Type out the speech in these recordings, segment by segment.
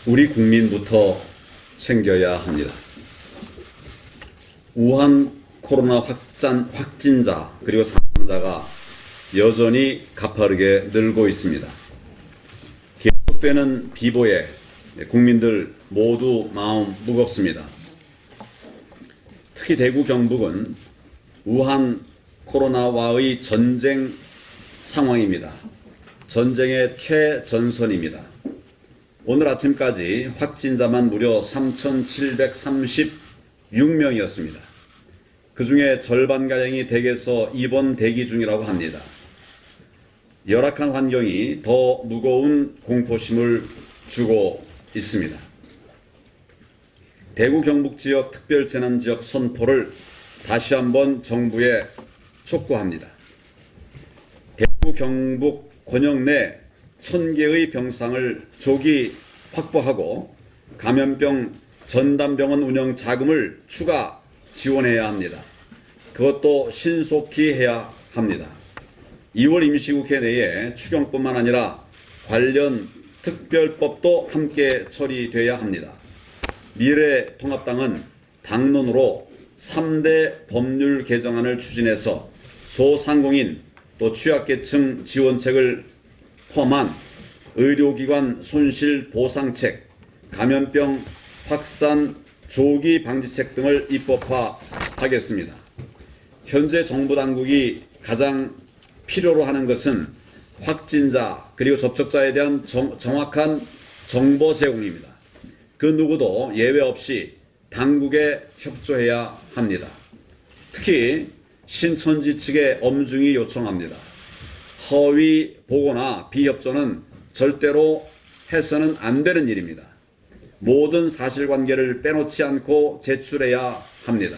우리 국민부터 챙겨야 합니다. 우한 코로나 확진자 그리고 사망자가 여전히 가파르게 늘고 있습니다. 계속되는 비보에 국민들 모두 마음 무겁습니다. 특히 대구 경북은 우한 코로나와의 전쟁 상황입니다. 전쟁의 최전선입니다. 오늘 아침까지 확진자만 무려 3,736명이었습니다. 그 중에 절반가량이 댁에서 입원 대기 중이라고 합니다. 열악한 환경이 더 무거운 공포심을 주고 있습니다. 대구 경북 지역 특별재난지역 선포를 다시 한번 정부에 촉구합니다. 대구 경북 권역 내 1,000개의 병상을 조기 확보하고 감염병 전담병원 운영 자금을 추가 지원해야 합니다. 그것도 신속히 해야 합니다. 2월 임시국회 내에 추경뿐만 아니라 관련 특별법도 함께 처리돼야 합니다. 미래통합당은 당론으로 3대 법률 개정안을 추진해서 소상공인 또 취약계층 지원책을 포함한 의료기관 손실보상책, 감염병 확산 조기 방지책 등을 입법화하겠습니다. 현재 정부 당국이 가장 필요로 하는 것은 확진자 그리고 접촉자에 대한 정확한 정보 제공입니다. 그 누구도 예외 없이 당국에 협조해야 합니다. 특히 신천지 측에 엄중히 요청합니다. 허위 보고나 비협조는 절대로 해서는 안 되는 일입니다. 모든 사실관계를 빼놓지 않고 제출해야 합니다.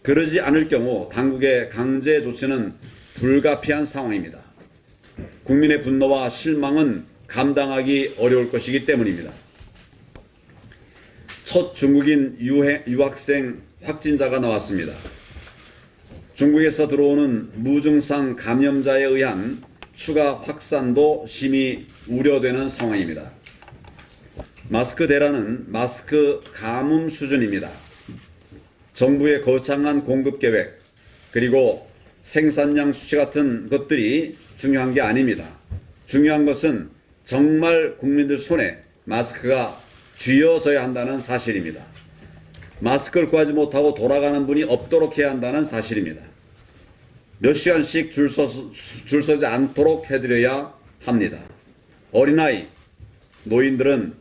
그러지 않을 경우 당국의 강제 조치는 불가피한 상황입니다. 국민의 분노와 실망은 감당하기 어려울 것이기 때문입니다. 첫 중국인 유학생 확진자가 나왔습니다. 중국에서 들어오는 무증상 감염자에 의한 추가 확산도 심히 우려되는 상황입니다. 마스크 대란은 마스크 가뭄 수준입니다. 정부의 거창한 공급 계획 그리고 생산량 수치 같은 것들이 중요한 게 아닙니다. 중요한 것은 정말 국민들 손에 마스크가 쥐어져야 한다는 사실입니다. 마스크를 구하지 못하고 돌아가는 분이 없도록 해야 한다는 사실입니다. 몇 시간씩 줄 서지 않도록 해드려야 합니다. 어린아이, 노인들은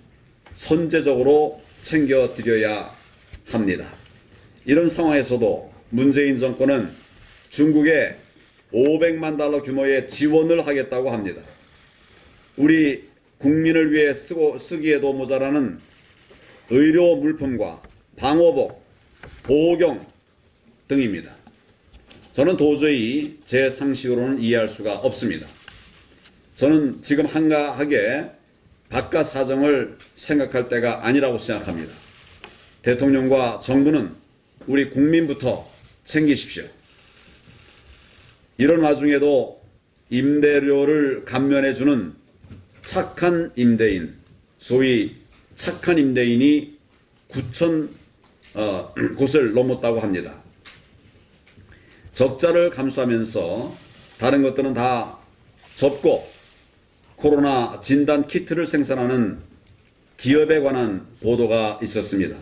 선제적으로 챙겨드려야 합니다. 이런 상황에서도 문재인 정권은 중국에 500만 달러 규모의 지원을 하겠다고 합니다. 우리 국민을 위해 쓰기에도 모자라는 의료 물품과 방호복, 보호경 등입니다. 저는 도저히 제 상식으로는 이해할 수가 없습니다. 저는 지금 한가하게 바깥 사정을 생각할 때가 아니라고 생각합니다. 대통령과 정부는 우리 국민부터 챙기십시오. 이런 와중에도 임대료를 감면해주는 착한 임대인, 소위 착한 임대인이 9천 곳을 넘었다고 합니다. 적자를 감수하면서 다른 것들은 다 접고 코로나 진단 키트를 생산하는 기업에 관한 보도가 있었습니다.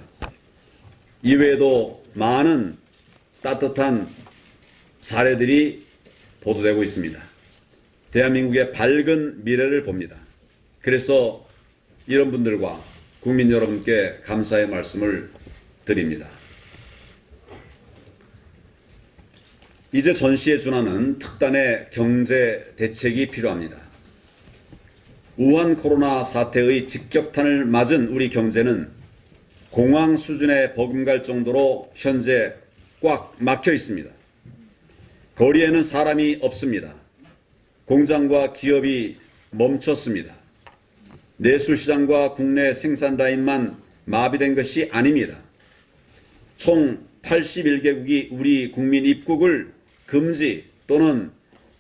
이외에도 많은 따뜻한 사례들이 보도되고 있습니다. 대한민국의 밝은 미래를 봅니다. 그래서 이런 분들과 국민 여러분께 감사의 말씀을 드립니다. 이제 전시에 준하는 특단의 경제 대책이 필요합니다. 우한 코로나 사태의 직격탄을 맞은 우리 경제는 공황 수준에 버금갈 정도로 현재 꽉 막혀 있습니다. 거리에는 사람이 없습니다. 공장과 기업이 멈췄습니다. 내수시장과 국내 생산 라인만 마비된 것이 아닙니다. 총 81개국이 우리 국민 입국을 금지 또는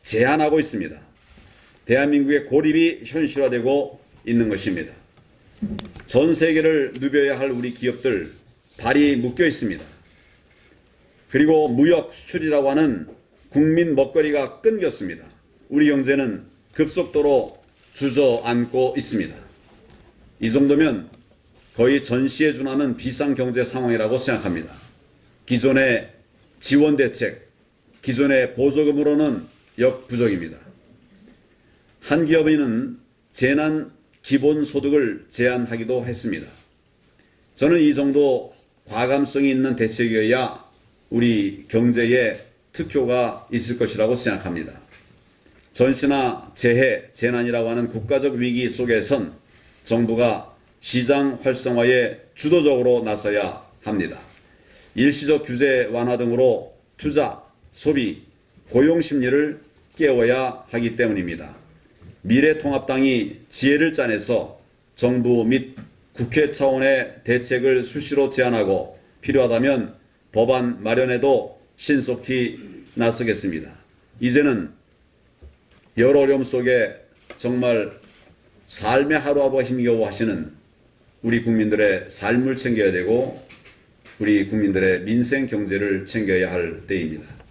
제한하고 있습니다. 대한민국의 고립이 현실화되고 있는 것입니다. 전 세계를 누벼야 할 우리 기업들 발이 묶여 있습니다. 그리고 무역 수출이라고 하는 국민 먹거리가 끊겼습니다. 우리 경제는 급속도로 주저앉고 있습니다. 이 정도면 거의 전시에 준하는 비상경제 상황이라고 생각합니다. 기존의 지원 대책, 기존의 보조금으로는 역부족입니다. 한 기업인은 재난 기본소득을 제한하기도 했습니다. 저는 이 정도 과감성이 있는 대책이어야 우리 경제에 특효가 있을 것이라고 생각합니다. 전시나 재해, 재난이라고 하는 국가적 위기 속에선 정부가 시장 활성화에 주도적으로 나서야 합니다. 일시적 규제 완화 등으로 투자, 소비, 고용 심리를 깨워야 하기 때문입니다. 미래통합당이 지혜를 짜내서 정부 및 국회 차원의 대책을 수시로 제안하고 필요하다면 법안 마련에도 신속히 나서겠습니다. 이제는 여러 어려움 속에 정말 삶의 하루하루 힘겨워하시는 우리 국민들의 삶을 챙겨야 되고 우리 국민들의 민생 경제를 챙겨야 할 때입니다.